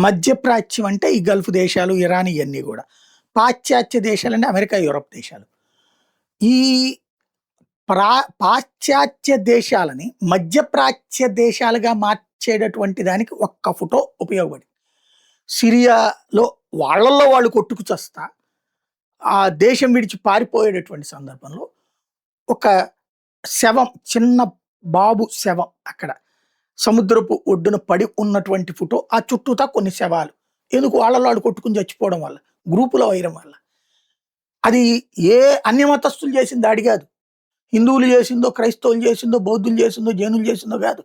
మధ్యప్రాచ్యం అంటే ఈ గల్ఫ్ దేశాలు, ఇరాన్ ఇయన్నీ గూడా. పాశ్చాత్య దేశాలంటే అమెరికా, యూరప్ దేశాలు. ఈ పాశ్చాత్య దేశాలని మధ్యప్రాచ్య దేశాలుగా మార్చేటటువంటి దానికి ఒక్క ఫోటో ఉపయోగపడింది. సిరియాలో వాళ్ళల్లో వాళ్ళు కొట్టుకు చస్తా, ఆ దేశం విడిచి పారిపోయేటటువంటి సందర్భంలో ఒక శవం, చిన్న బాబు శవం అక్కడ సముద్రపు ఒడ్డున పడి ఉన్నటువంటి ఫోటో. ఆ చుట్టూతా కొన్ని శవాలు. ఎందుకు? వాళ్ళలో వాళ్ళు కొట్టుకుని చచ్చిపోవడం వల్ల, గ్రూపుల వైరం వల్ల. అది ఏ అన్యమతస్థులు చేసిన దాడి కాదు. హిందువులు చేసిందో, క్రైస్తవులు చేసిందో, బౌద్ధులు చేసిందో, జైనులు చేసిందో కాదు.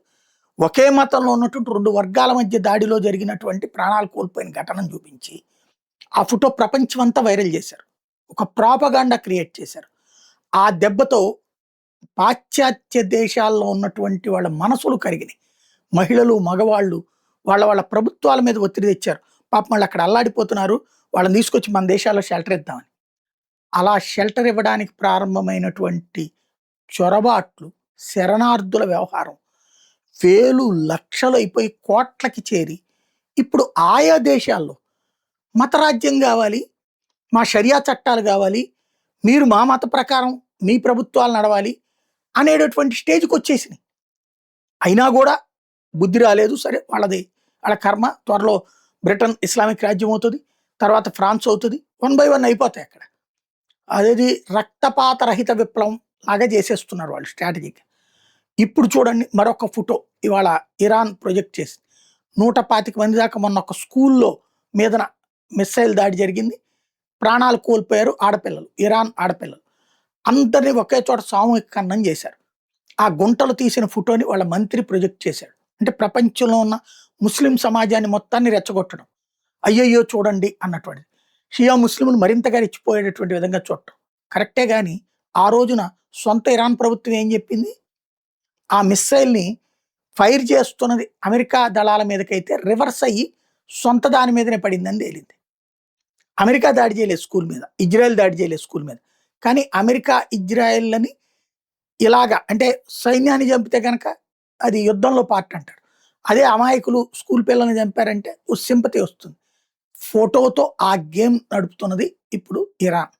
ఒకే మతంలో ఉన్నటువంటి 2 వర్గాల మధ్య దాడిలో జరిగినటువంటి ప్రాణాలు కోల్పోయిన ఘటనను చూపించి ఆ ఫోటో ప్రపంచం అంతా వైరల్ చేశారు. ఒక ప్రాపగాండా క్రియేట్ చేశారు. ఆ దెబ్బతో పాశ్చాత్య దేశాల్లో ఉన్నటువంటి వాళ్ళ మనసులు కరిగినాయి. మహిళలు, మగవాళ్ళు వాళ్ళ ప్రభుత్వాల మీద ఒత్తిడి తెచ్చారు. పాపం వాళ్ళు అక్కడ అల్లాడిపోతున్నారు, వాళ్ళని తీసుకొచ్చి మన దేశాల్లో షెల్టర్ ఇద్దామని. అలా షెల్టర్ ఇవ్వడానికి ప్రారంభమైనటువంటి చొరబాట్లు, శరణార్థుల వ్యవహారం వేలు లక్షలు అయిపోయి కోట్లకి చేరి ఇప్పుడు ఆయా దేశాల్లో మతరాజ్యం కావాలి, మా షరియా చట్టాలు కావాలి, మీరు మా మత ప్రకారం మీ ప్రభుత్వాలు నడవాలి అనేటటువంటి స్టేజ్కి వచ్చేసినాయి. అయినా కూడా బుద్ధి రాలేదు. సరే, వాళ్ళ కర్మ. త్వరలో బ్రిటన్ ఇస్లామిక్ రాజ్యం అవుతుంది, తర్వాత ఫ్రాన్స్ అవుతుంది. 1 by 1 అయిపోతాయి అక్కడ. అదేది రక్తపాత రహిత విప్లవం లాగా చేసేస్తున్నారు వాళ్ళు స్ట్రాటజీకి. ఇప్పుడు చూడండి మరొక ఫోటో ఇవాళ ఇరాన్ ప్రొజెక్ట్ చేసి 125 మంది దాకా మొన్న ఒక స్కూల్లో మీదన మిస్సైల్ దాడి జరిగింది. ప్రాణాలు కోల్పోయారు ఆడపిల్లలు, ఇరాన్ ఆడపిల్లలు. అందరినీ ఒకే చోట సామూహిక ఖననం చేశారు. ఆ గుంటలు తీసిన ఫోటోని వాళ్ళ మంత్రి ప్రొజెక్ట్ చేశాడు. అంటే ప్రపంచంలో ఉన్న ముస్లిం సమాజాన్ని మొత్తాన్ని రెచ్చగొట్టడం. అయ్యయ్యో చూడండి అన్నటువంటిది. షియా ముస్లింలు మరింతగా రెచ్చిపోయేటటువంటి విధంగా చూడటం కరెక్టే. కానీ ఆ రోజున సొంత ఇరాన్ ప్రభుత్వం ఏం చెప్పింది? ఆ మిస్సైల్ని ఫైర్ చేస్తున్నది అమెరికా దళాల మీదకైతే రివర్స్ అయ్యి సొంత దాని మీదనే పడిందని తేలింది. అమెరికా దాడి చేయలేదు స్కూల్ మీద, ఇజ్రాయెల్ దాడి చేయలేదు స్కూల్ మీద. కానీ అమెరికా ఇజ్రాయెల్ని ఇలాగా, అంటే సైన్యాన్ని చంపితే కనుక అది యుద్ధంలో పార్ట్ అంటాడు. అదే అమాయకులు స్కూల్ పిల్లల్ని చంపారంటే ఓ సింపతి వస్తుంది. ఫోటోతో ఆ గేమ్ నడుపుతున్నది ఇప్పుడు ఇరాన్.